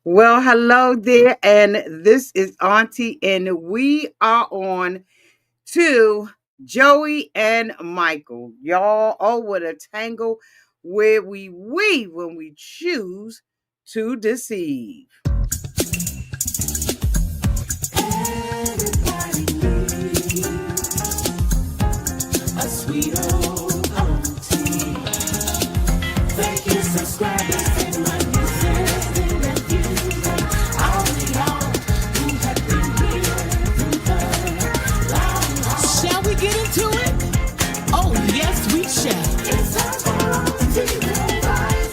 Well, hello there, and this is Auntie, and we are on to Joey and Michael. Y'all, oh, what a tangle where we weave when we choose to deceive. Everybody needs a sweet old auntie. Thank you, subscribers and my nieces and nephews and all of y'all who have been here through the long haul. Shall we get into it? Oh, yes, we shall. It's time for auntie advice.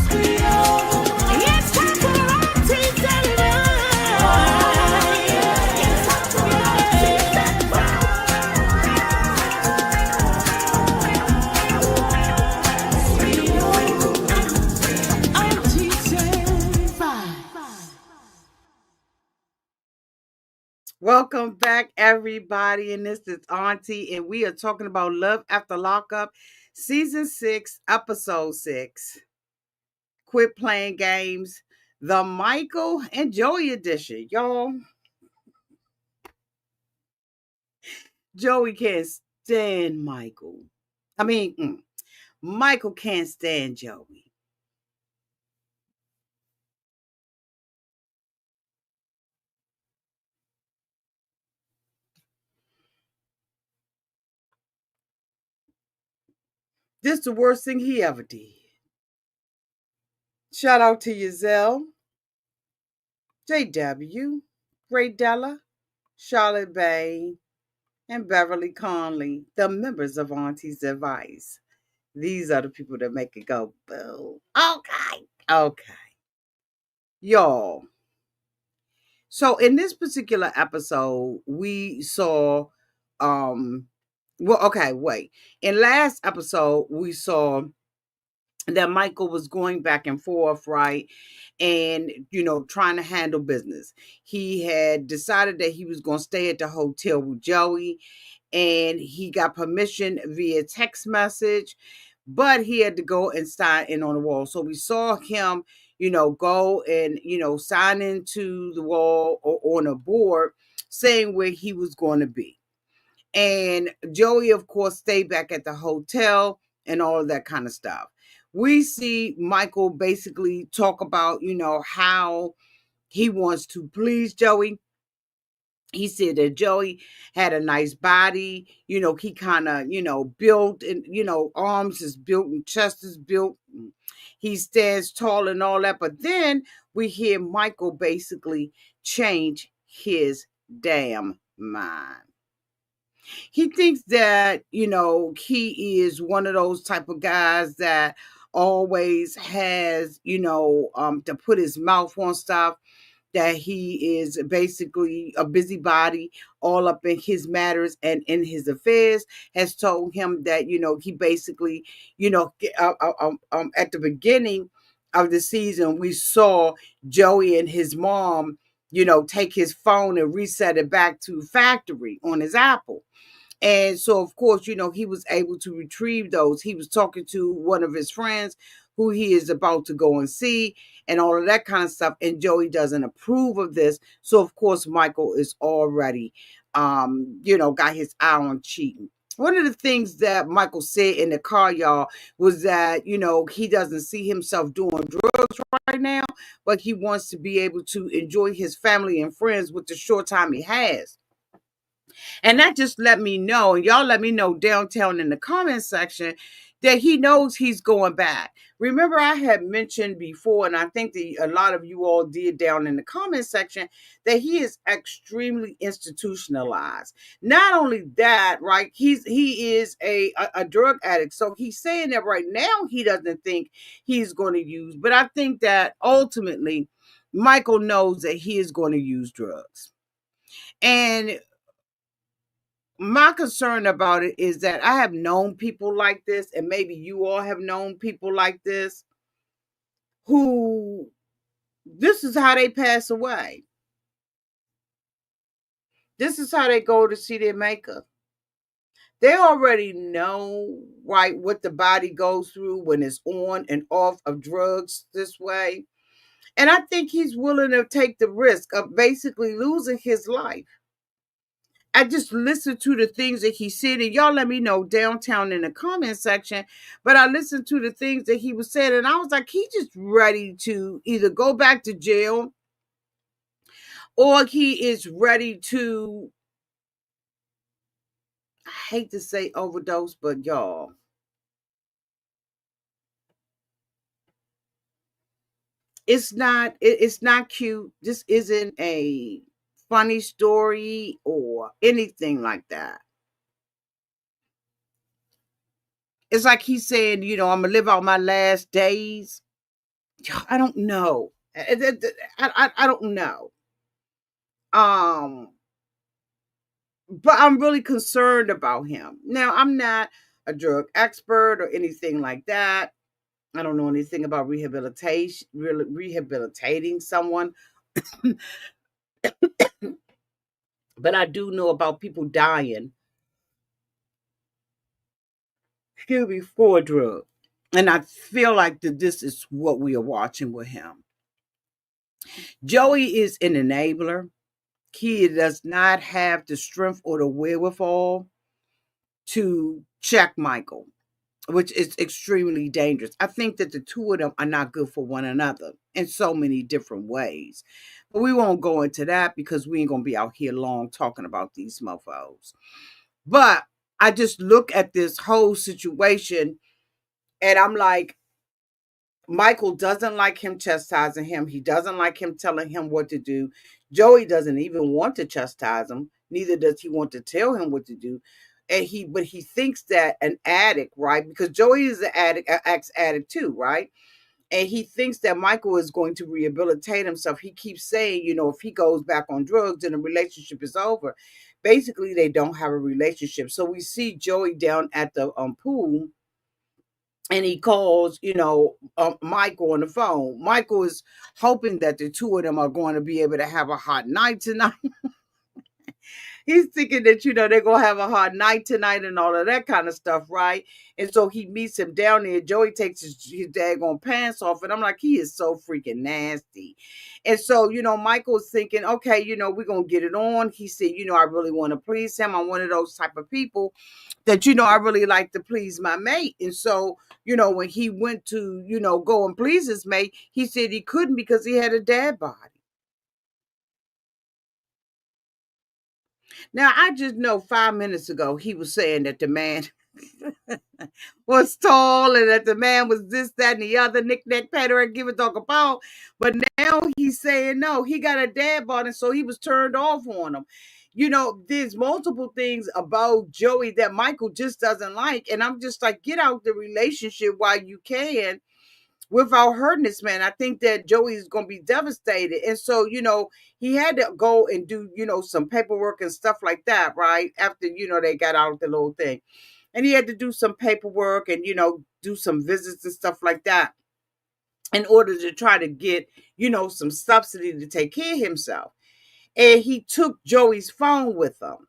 Sweet old. It's time for auntie advice. It's time for Welcome back, everybody, and this is Auntie, and we are talking about Love After Lockup, Season 6, Episode 6. Quit playing games. The Michael and Joey edition. Y'all, Joey can't stand Michael. Michael can't stand Joey. This is the worst thing he ever did. Shout out to Giselle, JW, Ray Della, Charlotte Bay, and Beverly Conley, the members of Auntie's Advice. These are the people that make it go boo. Okay. Okay. Y'all. So in this particular episode, we saw okay, wait. In last episode, we saw that Michael was going back and forth, right? And, trying to handle business. He had decided that he was going to stay at the hotel with Joey, and he got permission via text message, but he had to go and sign in on the wall. So we saw him, go and, sign into the wall or on a board saying where he was going to be. And Joey, of course, stayed back at the hotel and all of that kind of stuff. We see Michael basically talk about, how he wants to please Joey. He said that Joey had a nice body, he kind of, built and, arms is built and chest is built. He stands tall and all that. But then we hear Michael basically change his damn mind. He thinks that, he is one of those type of guys that always has, to put his mouth on stuff, that he is basically a busybody all up in his matters and in his affairs, has told him that, he basically, at the beginning of the season, we saw Joey and his mom, take his phone and reset it back to factory on his Apple. And so, of course, he was able to retrieve those. He was talking to one of his friends who he is about to go and see and all of that kind of stuff. And Joey doesn't approve of this. So, of course, Michael is already, got his eye on cheating. One of the things that Michael said in the car, y'all, was that, he doesn't see himself doing drugs right now, but he wants to be able to enjoy his family and friends with the short time he has. And that just let me know, and y'all let me know downtown in the comment section, that he knows he's going back. Remember, I had mentioned before, and I think that a lot of you all did down in the comment section, that he is extremely institutionalized. Not only that, right? He is a drug addict. So he's saying that right now he doesn't think he's going to use, but I think that ultimately Michael knows that he is going to use drugs. And my concern about it is that I have known people like this, and maybe you all have known people like this, who this is how they pass away. This is how they go to see their maker. They already know, right, what the body goes through when it's on and off of drugs this way. And I think he's willing to take the risk of basically losing his life. I just listened to the things that he said, and y'all let me know downtown in the comment section. But I listened to the things that he was saying, and I was like, he just ready to either go back to jail or he is ready to, I hate to say overdose, but y'all, it's not cute. This isn't a funny story or anything like that. It's like he's saying, I'm gonna live out my last days. I don't know. I don't know. Um, but I'm really concerned about him. Now, I'm not a drug expert or anything like that. I don't know anything about rehabilitation, really rehabilitating someone, but I do know about people dying, excuse me, for drugs. And I feel like that this is what we are watching with him. Joey is an enabler. He does not have the strength or the wherewithal to check Michael, which is extremely dangerous. I think that the two of them are not good for one another in so many different ways. But we won't go into that because we ain't gonna be out here long talking about these mofos. But I just look at this whole situation and I'm like, Michael doesn't like him chastising him. He doesn't like him telling him what to do. Joey doesn't even want to chastise him. Neither does he want to tell him what to do. But he thinks that an addict, right? Because Joey is an addict, an ex-addict too, right? And he thinks that Michael is going to rehabilitate himself. He keeps saying, if he goes back on drugs, then the relationship is over. Basically, they don't have a relationship. So we see Joey down at the pool and he calls, Michael on the phone. Michael is hoping that the two of them are going to be able to have a hot night tonight. He's thinking that, they're going to have a hot night tonight and all of that kind of stuff, right? And so he meets him down there. Joey takes his daggone pants off, and I'm like, he is so freaking nasty. And so, Michael's thinking, okay, we're going to get it on. He said, I really want to please him. I'm one of those type of people that, I really like to please my mate. And so, when he went to, go and please his mate, he said he couldn't because he had a dad body. Now, I just know 5 minutes ago he was saying that the man was tall and that the man was this, that, and the other, knick-knack, patter, and give a dog a ball. But now he's saying no, he got a dad bod, and so he was turned off on him. There's multiple things about Joey that Michael just doesn't like. And I'm just like, get out the relationship while you can without hurting this man. I think that Joey is going to be devastated. And so, he had to go and do, some paperwork and stuff like that, right? After, they got out of the little thing. And he had to do some paperwork and, do some visits and stuff like that in order to try to get, some subsidy to take care of himself. And he took Joey's phone with him.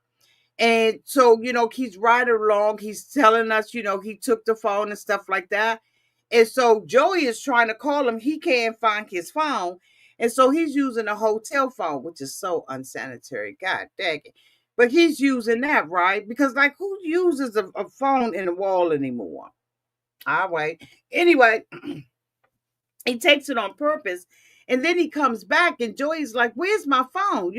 And so, he's riding along. He's telling us, he took the phone and stuff like that. And so Joey is trying to call him. He can't find his phone. And so he's using a hotel phone, which is so unsanitary. God dang it. But he's using that, right? Because, like, who uses a phone in the wall anymore? All right. Anyway, he takes it on purpose. And then he comes back, and Joey's like, where's my phone?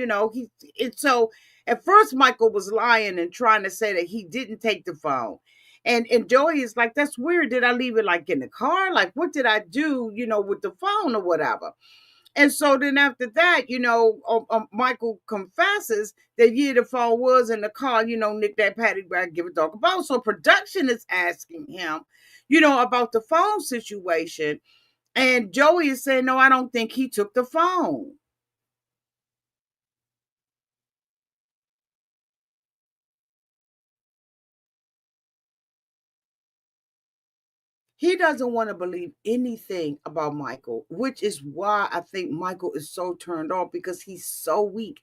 So at first Michael was lying and trying to say that he didn't take the phone. And Joey is like, that's weird. Did I leave it like in the car? Like, what did I do, with the phone or whatever? And so then after that, Michael confesses that, yeah, the phone was in the car, Nick that Patty Brad give a dog about. So production is asking him, about the phone situation. And Joey is saying, no, I don't think he took the phone. He doesn't want to believe anything about Michael, which is why I think Michael is so turned off because he's so weak.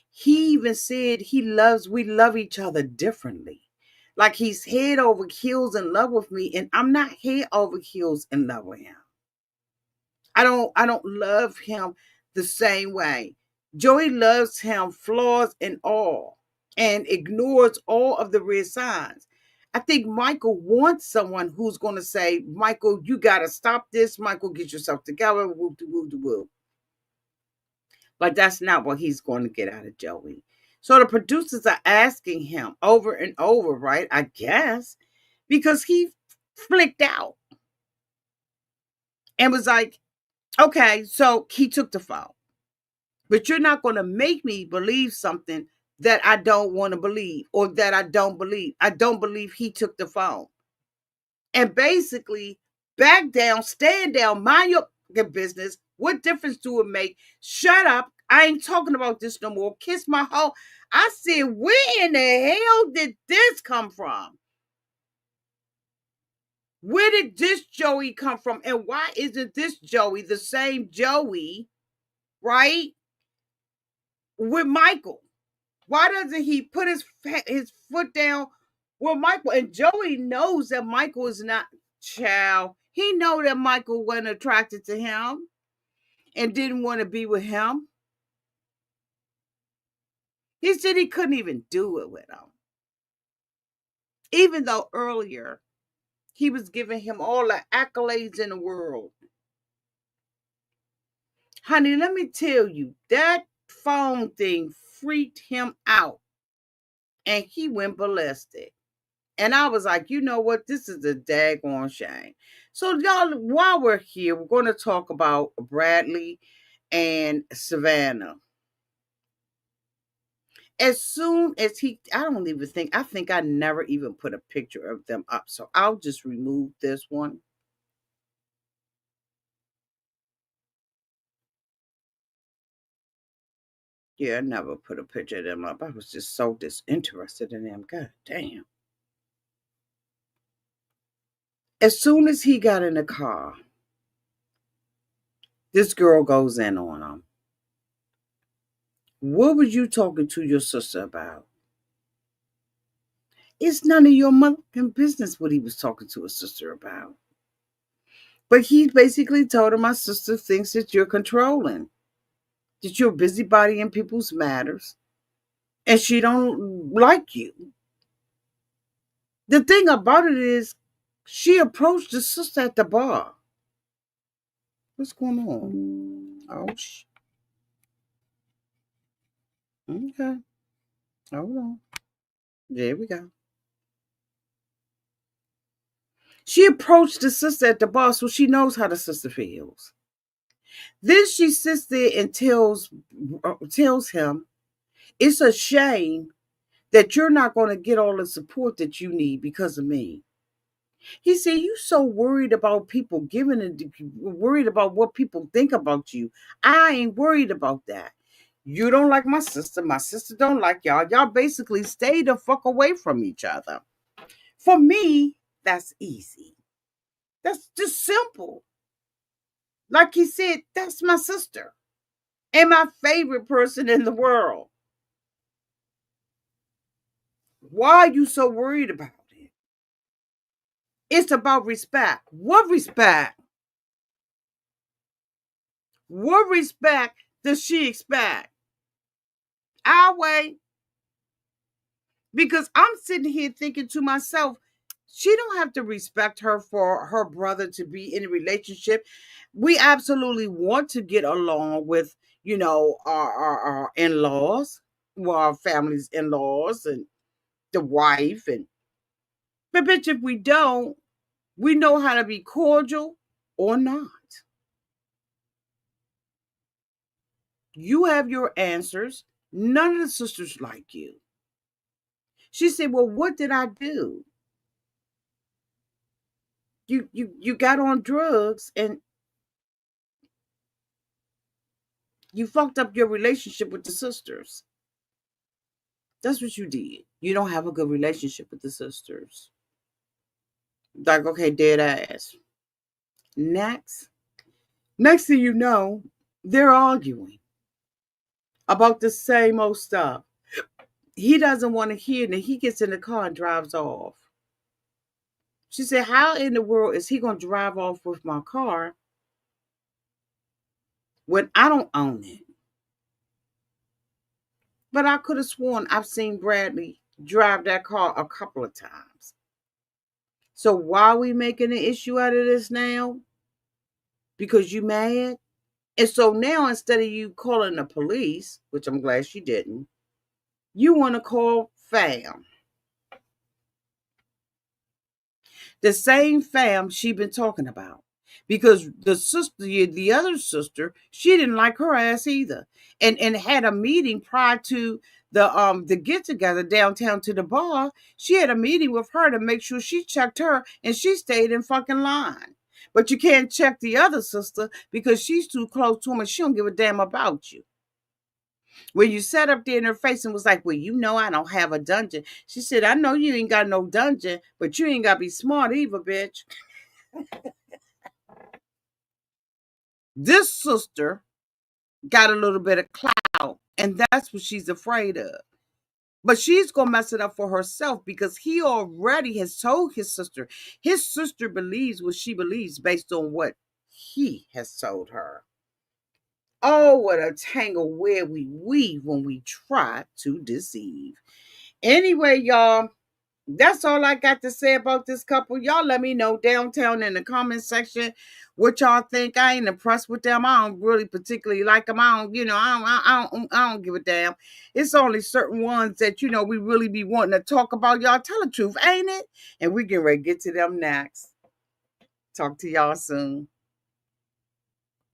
He even said we love each other differently. Like he's head over heels in love with me, and I'm not head over heels in love with him. I don't love him the same way. Joey loves him flaws and all and ignores all of the red signs. I think Michael wants someone who's going to say, Michael, you got to stop this. Michael, get yourself together. Whoop, de whoop, de whoop. But that's not what he's going to get out of Joey. So the producers are asking him over and over, right? I guess, because he flicked out and was like, okay, so he took the phone. But you're not going to make me believe something that I don't want to believe or that I don't believe. I don't believe he took the phone. And basically, back down, stand down, mind your business. What difference do it make? Shut up. I ain't talking about this no more. Kiss my hoe. I said, where in the hell did this come from? Where did this Joey come from? And why isn't this Joey the same Joey, right? With Michael? Why doesn't he put his foot down with Michael? And Joey knows that Michael is not child. He know that Michael wasn't attracted to him and didn't want to be with him. He said he couldn't even do it with him. Even though earlier he was giving him all the accolades in the world. Honey, let me tell you, that phone thing freaked him out. And he went ballistic. And I was like, you know what? This is a daggone shame. So, y'all, while we're here, we're going to talk about Bradley and Savannah. As soon as I don't even think, I think I never even put a picture of them up. So I'll just remove this one. Yeah, I never put a picture of them up. I was just so disinterested in them. God damn. As soon as he got in the car, this girl goes in on him. What was you talking to your sister about? It's none of your motherfucking business what he was talking to his sister about. But he basically told her, my sister thinks that you're controlling, that you're a busybody in people's matters, and she don't like you. The thing about it is, she approached the sister at the bar. What's going on? Oh, okay. Hold on. There we go. She approached the sister at the bar, so she knows how the sister feels. Then she sits there and tells him, it's a shame that you're not going to get all the support that you need because of me. He said, you so worried about people giving it, worried about what people think about you. I ain't worried about that. You don't like my sister. My sister don't like y'all. Y'all basically stay the fuck away from each other. For me, that's easy. That's just simple. Like he said, that's my sister and my favorite person in the world. Why are you so worried about it? It's about respect. What respect? What respect does she expect? Our way. Because I'm sitting here thinking to myself, she don't have to respect her for her brother to be in a relationship. We absolutely want to get along with, our in-laws, well, our family's in-laws and the wife. But bitch, if we don't, we know how to be cordial or not. You have your answers. None of the sisters like you. She said, well, what did I do? You got on drugs and you fucked up your relationship with the sisters. That's what you did. You don't have a good relationship with the sisters. Like, okay, dead ass. Next. Next thing you know, they're arguing about the same old stuff. He doesn't want to hear it, and he gets in the car and drives off. She said, how in the world is he going to drive off with my car when I don't own it. But I could have sworn I've seen Bradley drive that car a couple of times. So why are we making an issue out of this now? Because you mad? And so now instead of you calling the police, which I'm glad she didn't, you want to call fam. The same fam she been talking about. Because the sister, the other sister, she didn't like her ass either. And had a meeting prior to the get together downtown to the bar. She had a meeting with her to make sure she checked her and she stayed in fucking line. But you can't check the other sister because she's too close to him and she don't give a damn about you. When you sat up there in her face and was like, well, you know I don't have a dungeon. She said, I know you ain't got no dungeon, but you ain't got to be smart either, bitch. This sister got a little bit of clout, and that's what she's afraid of. But she's going to mess it up for herself because he already has told his sister. His sister believes what she believes based on what he has told her. Oh, what a tangle where we weave when we try to deceive. Anyway, y'all, that's all I got to say about this couple. Y'all let me know downtown in the comment section what y'all think. I ain't impressed with them. I don't really particularly like them. I don't, I don't give a damn. It's only certain ones that, we really be wanting to talk about. Y'all tell the truth, ain't it? And we get ready to get to them next. Talk to y'all soon.